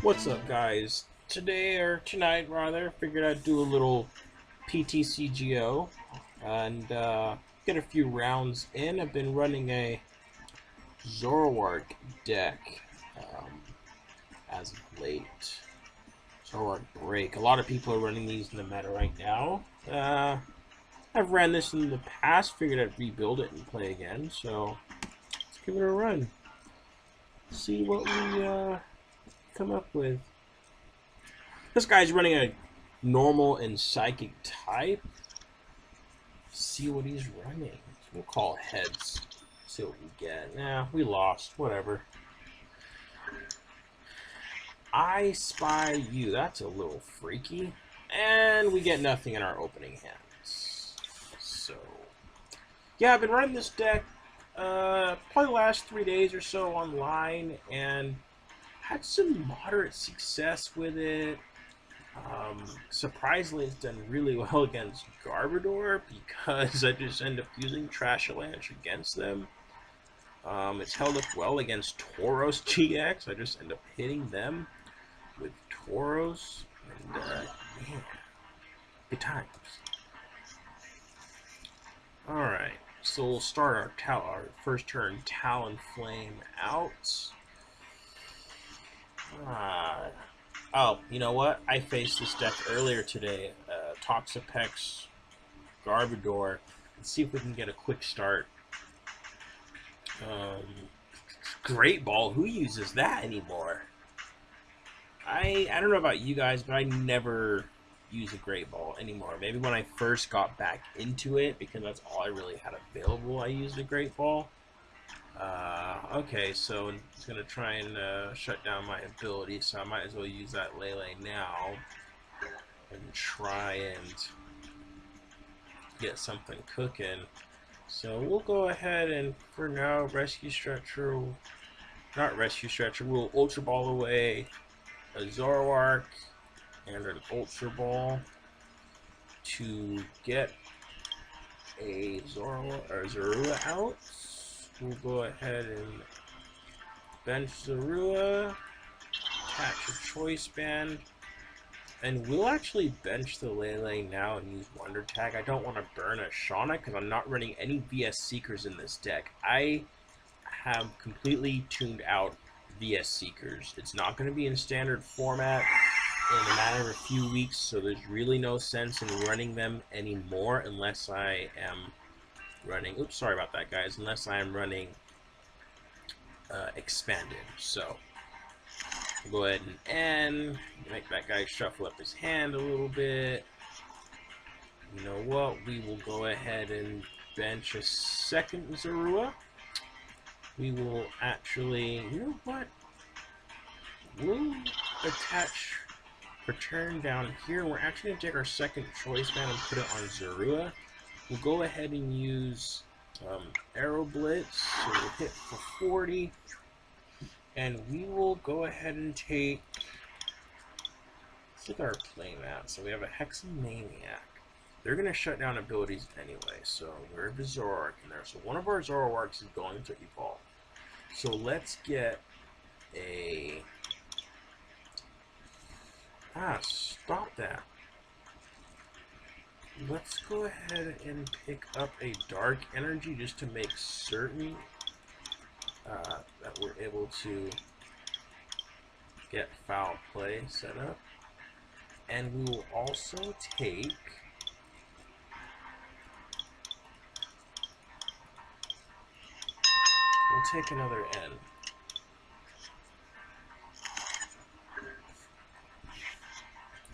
What's up, guys? Today, or tonight rather, figured I'd do a little PTCGO and get a few rounds in. I've been running a Zoroark deck as of late. Zoroark Break. A lot of people are running these in the meta right now. I've ran this in the past, figured I'd rebuild it and play again, so let's give it a run. See what we come up with. This guy's running a normal and psychic type. See what he's running. We'll call heads. See what we get. Nah, we lost. Whatever. I spy you. That's a little freaky. And we get nothing in our opening hands. So, yeah, I've been running this deck probably the last 3 days or so online, and had some moderate success with it. Surprisingly, it's done really well against Garbodor because I just end up using Trashalanche against them. It's held up well against Tauros GX. I just end up hitting them with Tauros. And, yeah, good times. Alright, so we'll start our first turn Talonflame out. Oh, you know what? I faced this deck earlier today. Toxapex, Garbodor. Let's see if we can get a quick start. Great Ball. Who uses that anymore? I don't know about you guys, but I never use a Great Ball anymore. Maybe when I first got back into it, because that's all I really had available, I used a Great Ball. Okay, so it's going to try and shut down my ability, so I might as well use that Lele now and try and get something cooking. So we'll go ahead and, for now, Rescue Stretcher, not Rescue Stretcher, we'll Ultra Ball away a Zoroark and an Ultra Ball to get a Zorua out. We'll go ahead and bench Zorua, attach a Choice Band, and we'll actually bench the Lele now and use Wonder Tag. I don't want to burn a Shauna because I'm not running any VS Seekers in this deck. I have completely tuned out VS Seekers. It's not going to be in standard format in a matter of a few weeks, so there's really no sense in running them anymore unless I am running, oops, sorry about that, guys, unless I am running expanded. So we'll go ahead and make that guy shuffle up his hand a little bit. You know what? We will go ahead and bench a second Zorua. We will actually, you know what? We'll attach Return down here. We're actually going to take our second Choice Band and put it on Zorua. We'll go ahead and use Arrow Blitz, so we'll hit for 40, and we will go ahead and take, let's look at our playmat. So we have a Hexamaniac. They're going to shut down abilities anyway, so we have a Zoroark in there. So one of our Zoroarks is going to evolve. So let's get a, stop that. Let's go ahead and pick up a Dark Energy just to make certain that we're able to get Foul Play set up. And we will also take another N.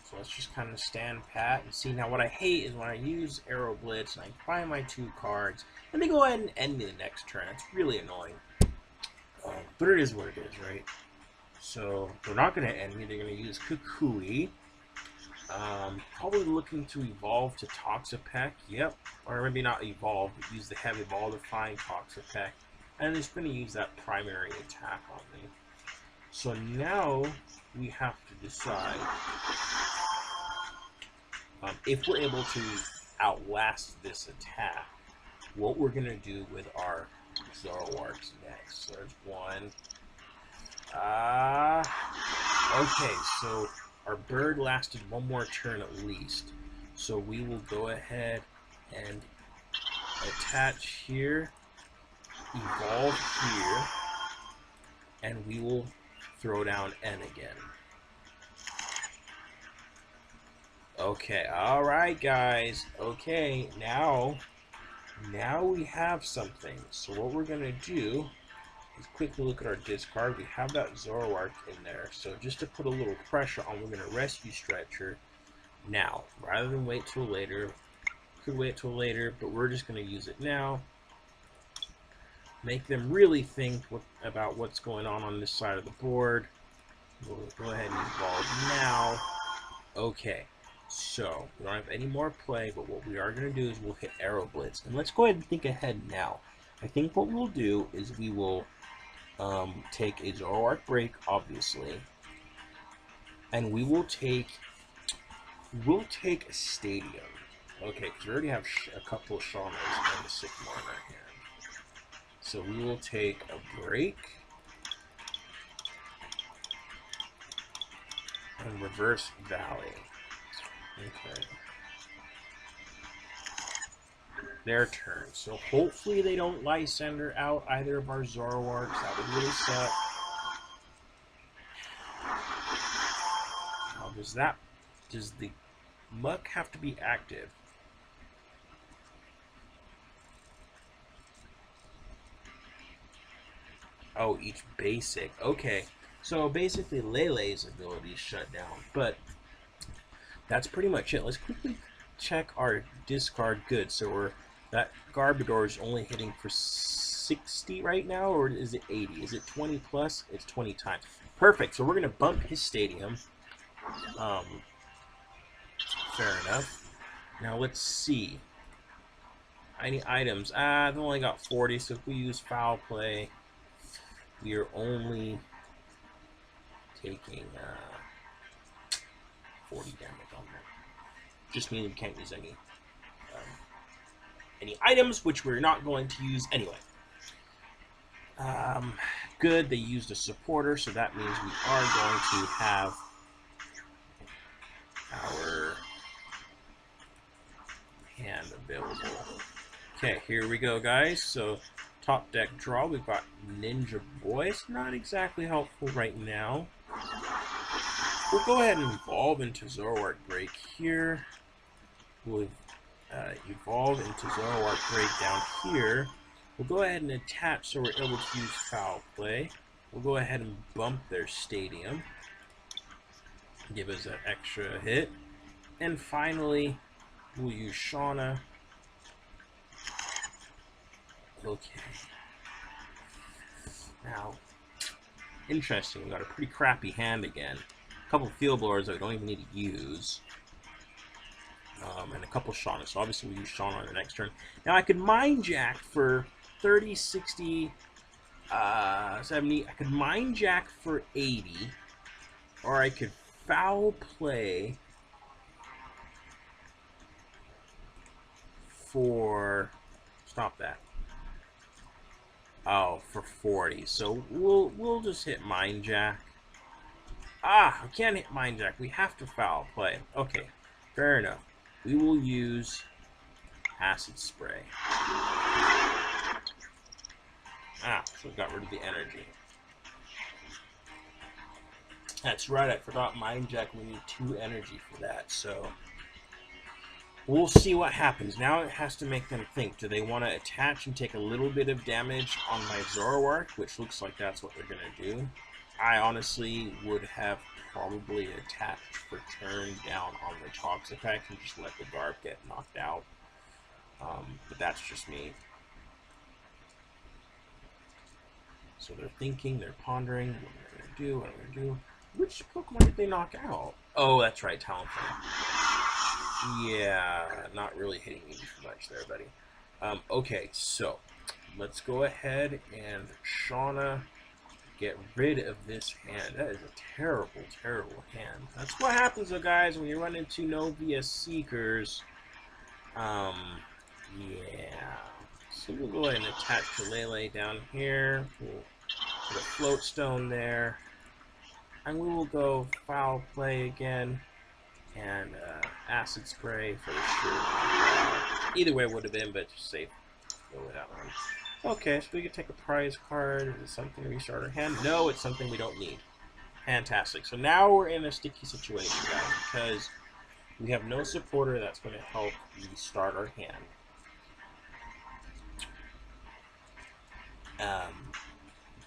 So let's just kind of stand pat and see. Now what I hate is when I use Arrow Blitz and I find my 2 cards and they go ahead and end me the next turn. It's really annoying. But it is what it is, right? So they're not going to end me. They're going to use Kukui. Probably looking to evolve to Toxapex. Yep. Or maybe not evolve, but use the Heavy Ball to find Toxapex. And it's going to use that primary attack on me. So now we have to decide if we're able to outlast this attack, what we're going to do with our Zoroarks next. So there's one. Okay, so our bird lasted one more turn at least. So we will go ahead and attach here, evolve here, and we will throw down N again. Okay, alright guys. Okay, now we have something. So what we're gonna do is quickly look at our discard. We have that Zoroark in there. So just to put a little pressure on, we're gonna rescue Stretcher now, rather than wait till later. Could wait till later, but we're just gonna use it now. Make them really think about what's going on this side of the board. We'll go ahead and evolve now. Okay, so we don't have any more play, but what we are going to do is we'll hit Arrow Blitz. And let's go ahead and think ahead now. I think what we'll do is we will take a Zoroark Break, obviously, and we'll take a Stadium. Okay, because we already have a couple of Shawnas and a Sycamore in our hand. So we will take a Break and Reverse Valley. Okay. Their turn. So hopefully they don't Lysender out either of our Zoroarks. That would really suck. Now does the Muck have to be active? Oh, each basic. Okay. So basically Lele's ability is shut down, but that's pretty much it. Let's quickly check our discard goods. So that Garbodor is only hitting for 60 right now, or is it 80? Is it 20 plus? It's 20 times. Perfect. So we're going to bump his Stadium. Fair enough. Now let's see. Any items? I've only got 40, so if we use Foul Play, we are only taking 40 damage on that. Just means we can't use any items, which we're not going to use anyway. Good, they used a supporter, so that means we are going to have our hand available. Okay, here we go, guys. So top deck draw, we've got Ninja Boy. It's not exactly helpful right now. We'll go ahead and evolve into Zoroark Break here. We'll evolve into Zoroark Break down here. We'll go ahead and attach so we're able to use Foul Play. We'll go ahead and bump their Stadium. Give us an extra hit. And finally, we'll use Shauna. Okay. Now, interesting, we got a pretty crappy hand again. A couple Field Blowers that we don't even need to use. And a couple Shauna. So obviously we use Shauna on the next turn. Now I could Mind Jack for 30, 60, 70. I could Mind Jack for 80. Or I could Foul Play for... Stop that. Oh, for 40. So we'll just hit Mind Jack. Ah, I can't hit Mind Jack. We have to Foul Play. Okay, fair enough. We will use Acid Spray. Ah, so we got rid of the energy. That's right, I forgot Mind Jack. We need 2 energy for that, so we'll see what happens. Now it has to make them think. Do they want to attach and take a little bit of damage on my Zoroark, which looks like that's what they're going to do. I honestly would have probably attached for turn down on the Toxapex and just let the Garb get knocked out. But that's just me. So they're thinking, they're pondering, what are they going to do, what are they going to do. Which Pokemon did they knock out? Oh, that's right, Talonflame. Yeah, not really hitting me too much there, buddy. Okay, so let's go ahead and Shauna, get rid of this hand. That is a terrible, terrible hand. That's what happens, though, guys, when you run into no VS Seekers. Yeah. So we'll go ahead and attach to Lele down here. We'll put a Float Stone there. And we will go foul play again. And acid spray for sure. Either way it would have been, but just safe. Go with that one. Okay, so we can take a prize card. Is it something to restart our hand? No, it's something we don't need. Fantastic. So now we're in a sticky situation, guys, because we have no supporter that's going to help restart our hand.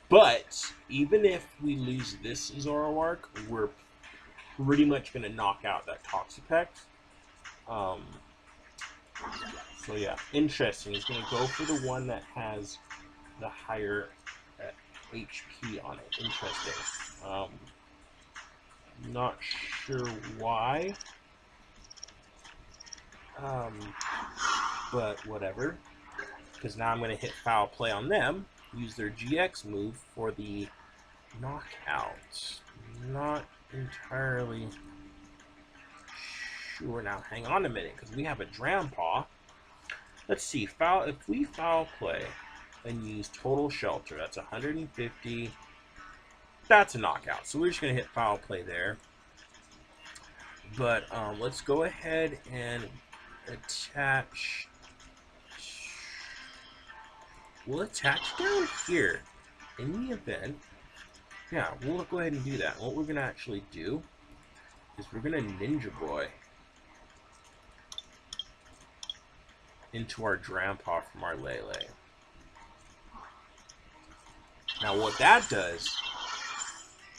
But even if we lose this Zoroark, we're pretty much going to knock out that Toxapex. So yeah, interesting. He's going to go for the one that has the higher HP on it. Interesting. Not sure why. But whatever. Because now I'm going to hit foul play on them. Use their GX move for the knockout. Not entirely sure. Now, hang on a minute, because we have a Drampaw. Let's see. If we foul play and use total shelter, that's 150. That's a knockout. So we're just going to hit foul play there. But let's go ahead and attach. We'll attach down here in the event. Yeah, we'll go ahead and do that. What we're going to actually do is we're going to Ninja Boy into our Drampaw from our Lele. Now what that does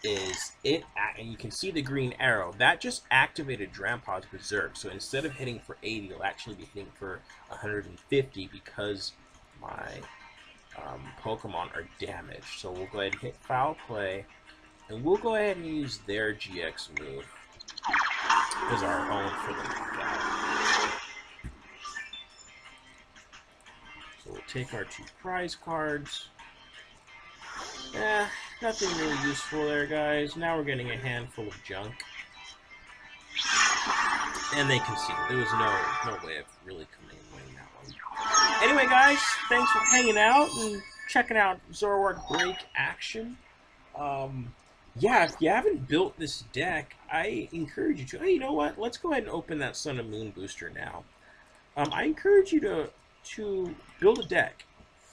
is and you can see the green arrow, that just activated Drampaw's Berserk. So instead of hitting for 80, it'll actually be hitting for 150 because my Pokemon are damaged. So we'll go ahead and hit foul play, and we'll go ahead and use their GX move as our own for the knockout. So we'll take our 2 prize cards. Nothing really useful there, guys. Now we're getting a handful of junk. And they can see there was no way of really coming and winning that one. Anyway, guys, thanks for hanging out and checking out Zoroark Break action. Yeah, if you haven't built this deck, I encourage you to. Hey, you know what? Let's go ahead and open that Sun and Moon booster now. I encourage you to build a deck.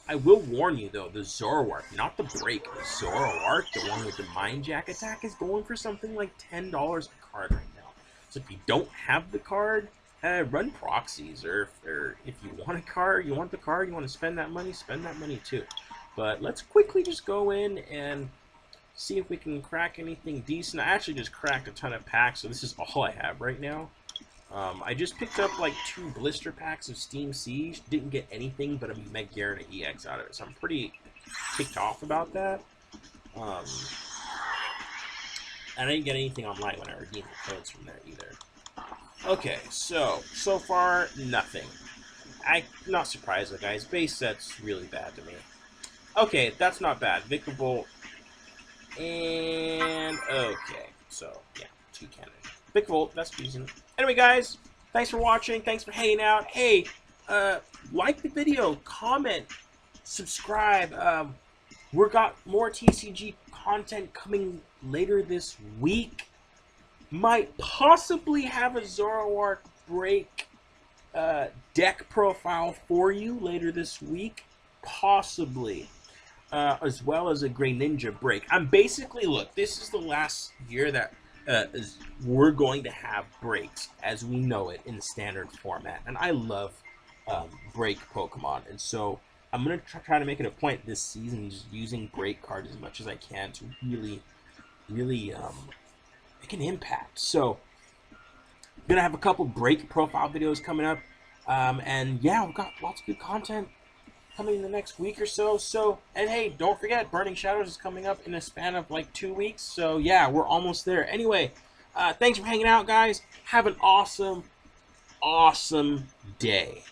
I will warn you, though, the Zoroark, not the Break, the Zoroark, the one with the Mind Jack attack, is going for something like $10 a card right now. So if you don't have the card, run proxies, or if you want a card, you want the card, you want to spend that money too. But let's quickly just go in and see if we can crack anything decent. I actually just cracked a ton of packs, so this is all I have right now. I just picked up like 2 blister packs of Steam Siege. Didn't get anything but a Megaran EX out of it, so I'm pretty ticked off about that. And I didn't get anything online when I redeemed the codes from there either. Okay, so far, nothing. I'm not surprised, though, guys. Base set's really bad to me. Okay, that's not bad. Vikavolt. And okay, so yeah, 2 cannon. Vikavolt, that's decent. Anyway, guys, thanks for watching. Thanks for hanging out. Hey, like the video, comment, subscribe. We've got more TCG content coming later this week. Might possibly have a Zoroark Break deck profile for you later this week. Possibly. As well as a Greninja Break. I'm basically, look, this is the last year that we're going to have breaks as we know it in the standard format, and I love break Pokemon, and so I'm going to try to make it a point this season just using break cards as much as I can to really make an impact. So I'm going to have a couple break profile videos coming up, and yeah, we've got lots of good content coming in the next week or so. And hey, don't forget, Burning Shadows is coming up in a span of like 2 weeks. So yeah, we're almost there. Anyway, thanks for hanging out, guys. Have an awesome day.